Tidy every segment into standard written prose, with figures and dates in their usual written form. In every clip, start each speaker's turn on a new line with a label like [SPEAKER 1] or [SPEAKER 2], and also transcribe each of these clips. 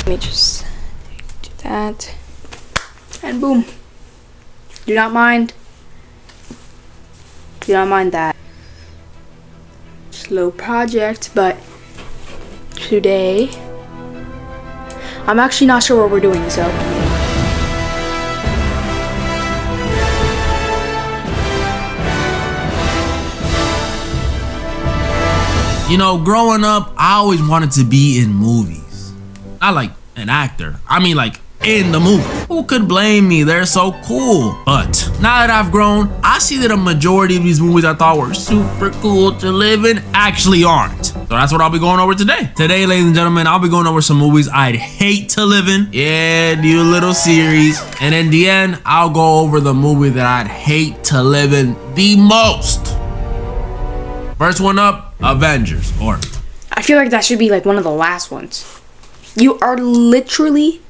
[SPEAKER 1] Let me just do that. And boom. Do not mind. Do not mind that. Slow project, but today I'm actually not sure what we're doing, so.
[SPEAKER 2] You know, growing up, I always wanted to be in movies. Not like an actor. I mean like in the movie. Who could blame me? They're so cool. But now that I've grown, I see that a majority of these movies I thought were super cool to live in actually aren't. So that's what I'll be going over today. Today, ladies and gentlemen, I'll be going over some movies I'd hate to live in. Yeah, do a little series. And in the end, I'll go over the movie that I'd hate to live in the most. First one up, Avengers. Or
[SPEAKER 1] I feel like that should be like one of the last ones. You are literally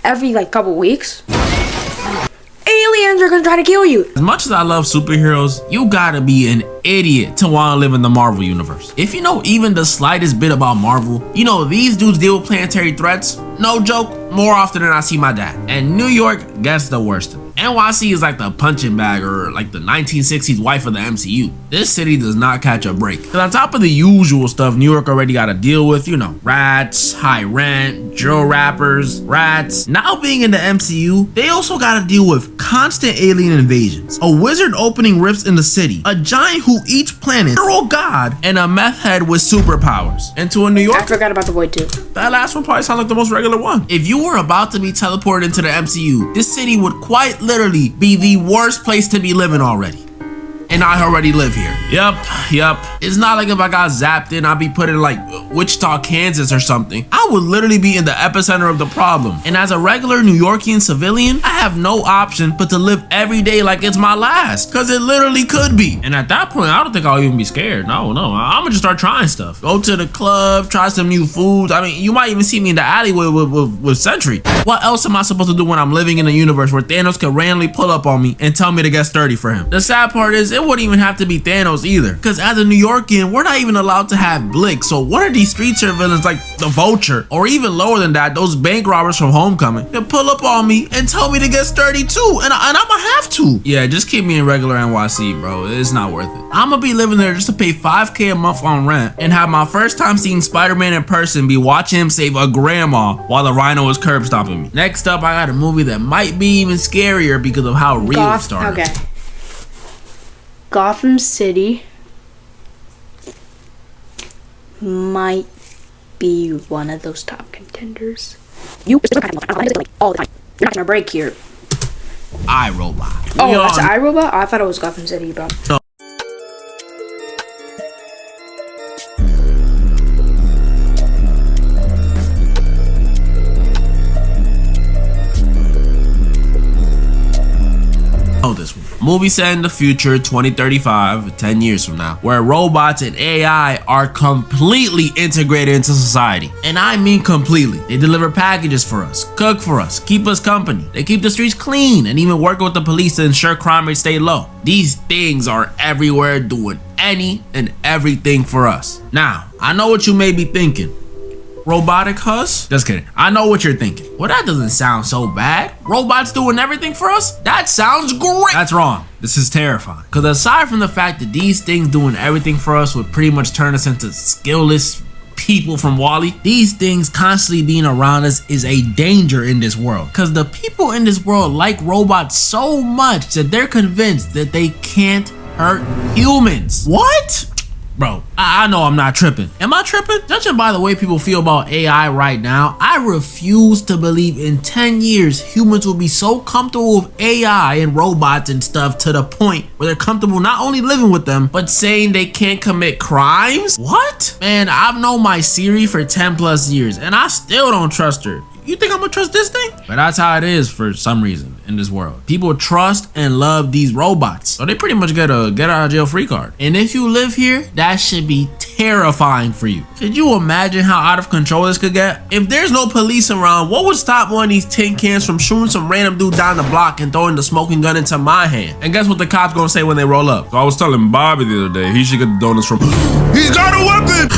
[SPEAKER 1] every like couple weeks, aliens are gonna try to kill you.
[SPEAKER 2] as much as I love superheroes, you gotta be an idiot to want to live in the Marvel universe. If you know even the slightest bit about Marvel, you know these dudes deal with planetary threats, no joke, more often than I see my dad. And New York gets the worst of it. NYC is like the punching bag or like the 1960s wife of the MCU. This city does not catch a break. Cause on top of the usual stuff New York already gotta deal with, you know, rats, high rent, drill rappers, rats. Now being in the MCU, they also gotta deal with constant alien invasions, a wizard opening rifts in the city, a giant who eats planets, a literal god, and a meth head with superpowers. And to a New
[SPEAKER 1] I
[SPEAKER 2] York,
[SPEAKER 1] forgot about the Void too.
[SPEAKER 2] that last one probably sounds like the most regular one. If you were about to be teleported into the MCU, this city would quite literally be the worst place to be living already. And I already live here. Yup. It's not like if I got zapped in, I'd be put in like Wichita, Kansas or something. I would literally be in the epicenter of the problem. And as a regular New Yorkian civilian, I have no option but to live every day like it's my last. Cause it literally could be. And at that point, I don't think I'll even be scared. No. I'm gonna just start trying stuff. Go to the club, try some new foods. I mean, you might even see me in the alleyway with Sentry. What else am I supposed to do when I'm living in a universe where Thanos could randomly pull up on me and tell me to get sturdy for him? The sad part is, it wouldn't even have to be Thanos either. Cause as a New Yorkian, we're not even allowed to have Blick. So what are these street villains like the Vulture, or even lower than that, those bank robbers from Homecoming, can pull up on me and tell me to get sturdy too, and I'ma have to. Yeah, just keep me in regular NYC, bro. It's not worth it. I'ma be living there just to pay $5K a month on rent and have my first time seeing Spider-Man in person be watching him save a grandma while the Rhino is curb stomping me. Next up, I got a movie that might be even scarier because of how real it started.
[SPEAKER 1] Okay. Gotham City might be one of those top contenders. You all the time. You're not gonna break here.
[SPEAKER 2] iRobot.
[SPEAKER 1] Oh, that's iRobot? Oh, I thought it was Gotham City, bro.
[SPEAKER 2] No. This one. Movie set in the future, 2035, 10 years from now, where robots and AI are completely integrated into society. And I mean completely. They deliver packages for us, cook for us, keep us company. They keep the streets clean and even work with the police to ensure crime rates stay low. These things are everywhere doing any and everything for us. Now, I know what you may be thinking. Robotic Hus? Just kidding. I know what you're thinking. Well, that doesn't sound so bad. Robots doing everything for us? That sounds great. That's wrong. This is terrifying. Because aside from the fact that these things doing everything for us would pretty much turn us into skillless people from WALL-E, these things constantly being around us is a danger in this world. Because the people in this world like robots so much that they're convinced that they can't hurt humans. What? Bro, I know I'm not tripping. Am I tripping? Judging by the way people feel about AI right now, I refuse to believe in 10 years humans will be so comfortable with AI and robots and stuff to the point where they're comfortable not only living with them, but saying they can't commit crimes? What? Man, I've known my Siri for 10 plus years and I still don't trust her. You think I'm gonna trust this thing? But that's how it is for some reason in this world. People trust and love these robots. So they pretty much get a get out of jail free card. And if you live here, that should be terrifying for you. Could you imagine how out of control this could get? If there's no police around, what would stop one of these tin cans from shooting some random dude down the block and throwing the smoking gun into my hand? And guess what the cops gonna say when they roll up? So I was telling Bobby the other day, he should get the donuts from... He's got a weapon!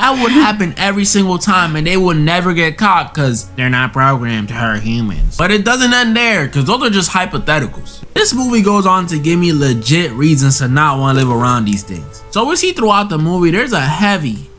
[SPEAKER 2] That would happen every single time and they would never get caught because they're not programmed to hurt humans. But it doesn't end there because those are just hypotheticals. This movie goes on to give me legit reasons to not want to live around these things. So we see throughout the movie there's a heavy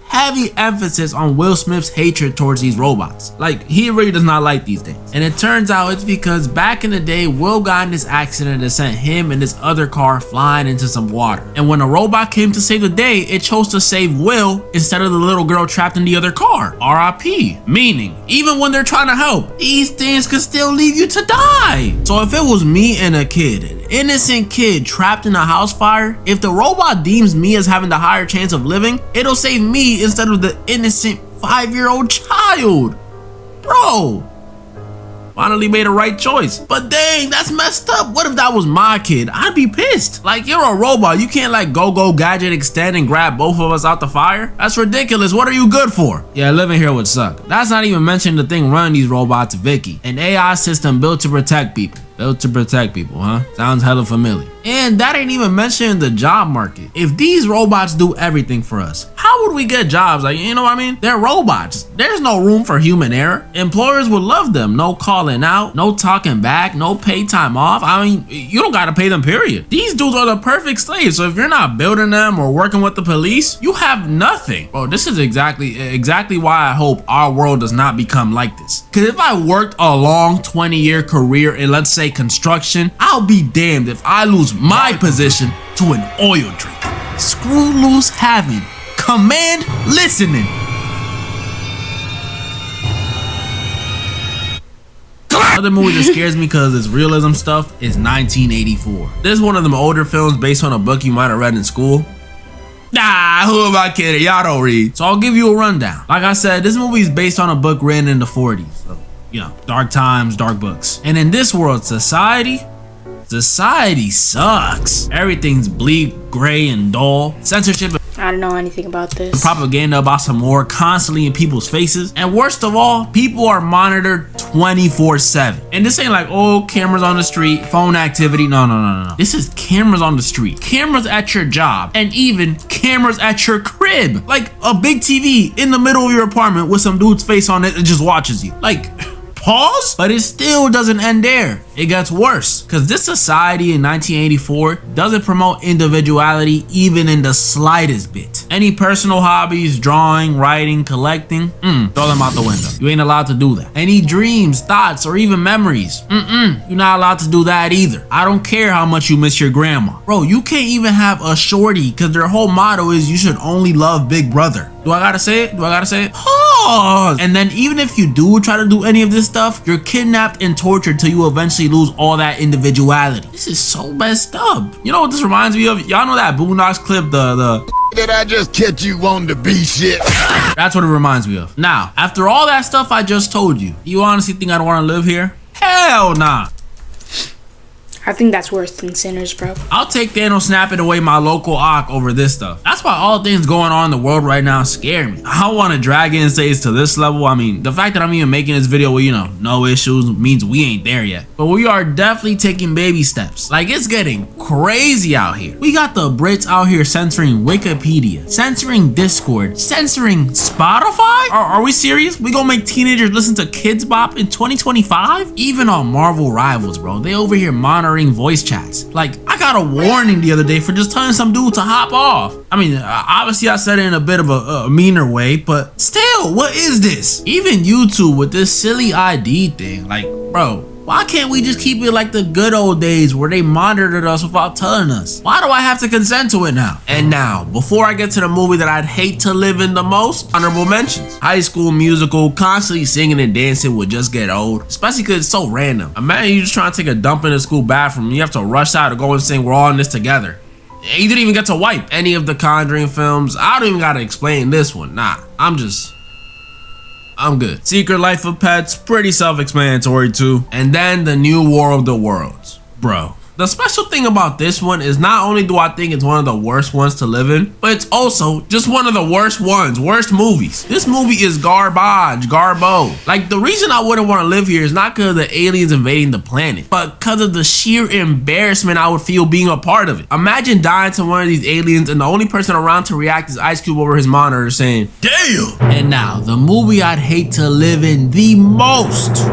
[SPEAKER 2] emphasis on Will Smith's hatred towards these robots. Like, he really does not like these things. And it turns out it's because back in the day, Will got in this accident that sent him and this other car flying into some water. And when a robot came to save the day, it chose to save Will instead of the little girl trapped in the other car. RIP. Meaning, even when they're trying to help, these things could still leave you to die. So if it was me and a kid, an innocent kid trapped in a house fire, if the robot deems me as having the higher chance of living, it'll save me instead of the innocent 5-year-old child. Bro, finally made a right choice. But dang, that's messed up. What if that was my kid? I'd be pissed. Like, you're a robot. You can't like go gadget extend and grab both of us out the fire. That's ridiculous. What are you good for? Yeah, living here would suck. That's not even mentioning the thing running these robots, Vicky, an AI system built to protect people. Built to protect people, huh? Sounds hella familiar. And that ain't even mentioning the job market. If these robots do everything for us, how would we get jobs? Like, you know what I mean? They're robots. There's no room for human error. Employers would love them. No calling out, no talking back, no paid time off. I mean, you don't gotta pay them, period. These dudes are the perfect slaves. So if you're not building them or working with the police, you have nothing. Bro, this is exactly why I hope our world does not become like this. Cause if I worked a long 20-year career in, let's say, construction, I'll be damned if I lose my position to an oil drink. Screw loose having, command listening. Another movie that scares me because it's realism stuff is 1984. This is one of them older films based on a book you might have read in school. Nah, who am I kidding? Y'all don't read. So I'll give you a rundown. Like I said, this movie is based on a book written in the 40s. So, you know, dark times, dark books. And in this world, society sucks. Everything's bleak, gray, and dull. Censorship,
[SPEAKER 1] I don't know anything about this.
[SPEAKER 2] propaganda about some war constantly in people's faces. And worst of all, people are monitored 24/7. And this ain't like, oh, cameras on the street, phone activity. No. This is cameras on the street, cameras at your job, and even cameras at your crib. Like a big TV in the middle of your apartment with some dude's face on it that just watches you. Like, pause? But it still doesn't end there. It gets worse, because this society in 1984 doesn't promote individuality even in the slightest bit. Any personal hobbies, drawing, writing, collecting, throw them out the window. You ain't allowed to do that. Any dreams, thoughts, or even memories, you're not allowed to do that either. I don't care how much you miss your grandma. Bro, you can't even have a shorty, because their whole motto is you should only love Big Brother. Do I gotta say it? Pause! And then even if you do try to do any of this stuff, you're kidnapped and tortured till you eventually lose all that individuality. This is so messed up. You know what this reminds me of? Y'all know that Boondocks clip, the
[SPEAKER 3] Did I just catch you wanting to be shit?
[SPEAKER 2] That's what it reminds me of. Now, after all that stuff I just told you, you honestly think I don't want to live here? Hell nah.
[SPEAKER 1] I think that's worse than Sinners, bro.
[SPEAKER 2] I'll take Thanos snapping away my local Ock over this stuff. That's why all things going on in the world right now scare me. I don't want to drag in states to this level. I mean, the fact that I'm even making this video with, you know, no issues means we ain't there yet. But we are definitely taking baby steps. Like, it's getting crazy out here. We got the Brits out here censoring Wikipedia, censoring Discord, censoring Spotify? Are we serious? We gonna make teenagers listen to Kids Bop in 2025? Even on Marvel Rivals, bro, they over here monitoring voice chats. Like, I got a warning the other day for just telling some dude to hop off. I mean, obviously I said it in a bit of a meaner way, but still, what is this? Even YouTube with this silly ID thing, like, bro, why can't we just keep it like the good old days where they monitored us without telling us? Why do I have to consent to it now? And now, before I get to the movie that I'd hate to live in the most, honorable mentions. High School Musical, constantly singing and dancing would just get old, especially because it's so random. Imagine you just trying to take a dump in the school bathroom and you have to rush out to go and sing We're All in This Together. And you didn't even get to wipe any of the Conjuring films. I don't even gotta explain this one. Nah, I'm good. Secret Life of Pets, pretty self-explanatory too. And then The New War of the Worlds. Bro, The special thing about this one is not only do I think it's one of the worst ones to live in, but it's also just one of the worst ones, worst movies. This movie is garbage, garbo. Like, the reason I wouldn't want to live here is not because of the aliens invading the planet, but because of the sheer embarrassment I would feel being a part of it. Imagine dying to one of these aliens and the only person around to react is Ice Cube over his monitor saying, "Damn!" And now, the movie I'd hate to live in the most.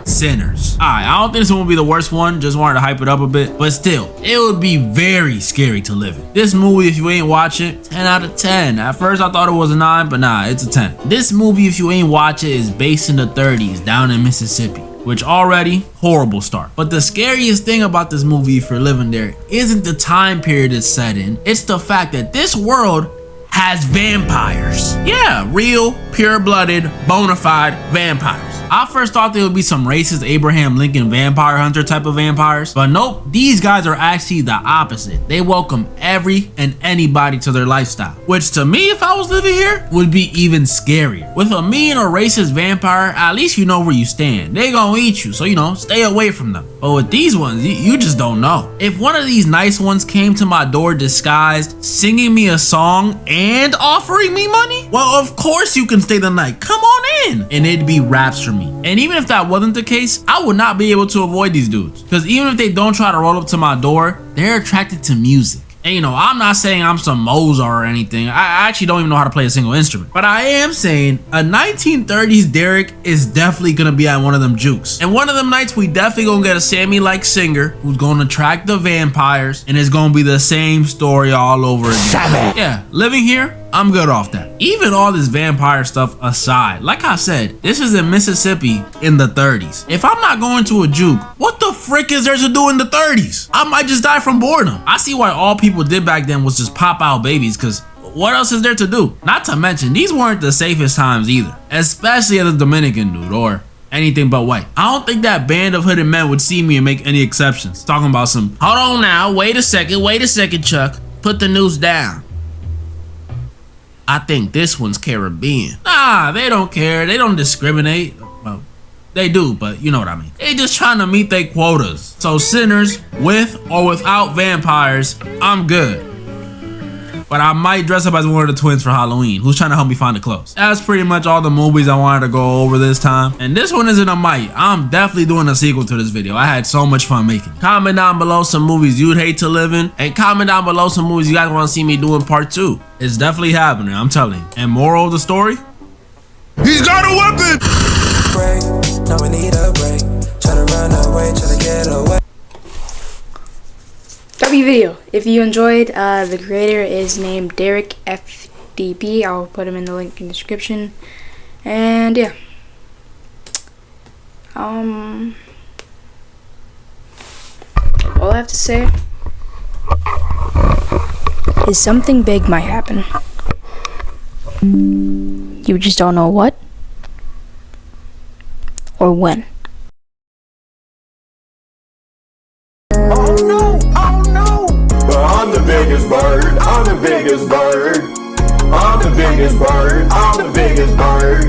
[SPEAKER 2] Sinners. Alright, I don't think this one will be the worst one, just wanted to hype it up a bit, but still, it would be very scary to live in. This movie, if you ain't watch it, 10 out of 10. At first I thought it was a 9, but nah, it's a 10. This movie, if you ain't watch it, is based in the 30s down in Mississippi, which already, horrible start. But the scariest thing about this movie, if you're living there, isn't the time period it's set in, it's the fact that this world has vampires. Yeah, real, pure-blooded, bona fide vampires. I first thought they would be some racist Abraham Lincoln vampire hunter type of vampires, but nope, these guys are actually the opposite. They welcome every and anybody to their lifestyle, which to me, if I was living here, would be even scarier. With a mean or racist vampire, at least you know where you stand. They gonna eat you, so you know, stay away from them. But with these ones, you just don't know. If one of these nice ones came to my door disguised, singing me a song and offering me money, well, of course you can stay the night. Come on in. And it'd be raps for me. And even if that wasn't the case, I would not be able to avoid these dudes. Because even if they don't try to roll up to my door, they're attracted to music. And you know, I'm not saying I'm some Mozart or anything. I actually don't even know how to play a single instrument. But I am saying a 1930s Derek is definitely gonna be at one of them jukes. And one of them nights we definitely gonna get a Sammy-like singer who's gonna attract the vampires, and it's gonna be the same story all over again. Sammy. Yeah, living here, I'm good off that. Even all this vampire stuff aside, like I said, this is in Mississippi in the 30s. If I'm not going to a juke, what the frick is there to do in the 30s? I might just die from boredom. I see why all people did back then was just pop out babies, because what else is there to do? Not to mention, these weren't the safest times either, especially as a Dominican dude or anything but white. I don't think that band of hooded men would see me and make any exceptions. Talking about some, hold on now, wait a second, Chuck, put the noose down. I think this one's Caribbean. Nah, they don't care. They don't discriminate. Well, they do, but you know what I mean. They just trying to meet their quotas. So Sinners, with or without vampires, I'm good. But I might dress up as one of the twins for Halloween, who's trying to help me find the clothes. That's pretty much all the movies I wanted to go over this time. And this one isn't a might. I'm definitely doing a sequel to this video. I had so much fun making it. Comment down below some movies you'd hate to live in. And comment down below some movies you guys want to see me do in part 2. It's definitely happening, I'm telling you. And moral of the story?
[SPEAKER 3] He's got a weapon!
[SPEAKER 4] Break, now we need a break. Try to run away, try to get away.
[SPEAKER 1] Video. If you enjoyed, the creator is named Derek FDP. I'll put him in the link in the description. And yeah. All I have to say is something big might happen. You just don't know what or when.
[SPEAKER 5] Oh no, oh no! But I'm the biggest bird, I'm the biggest bird. I'm the biggest bird, I'm the biggest bird.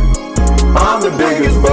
[SPEAKER 5] I'm the biggest bird.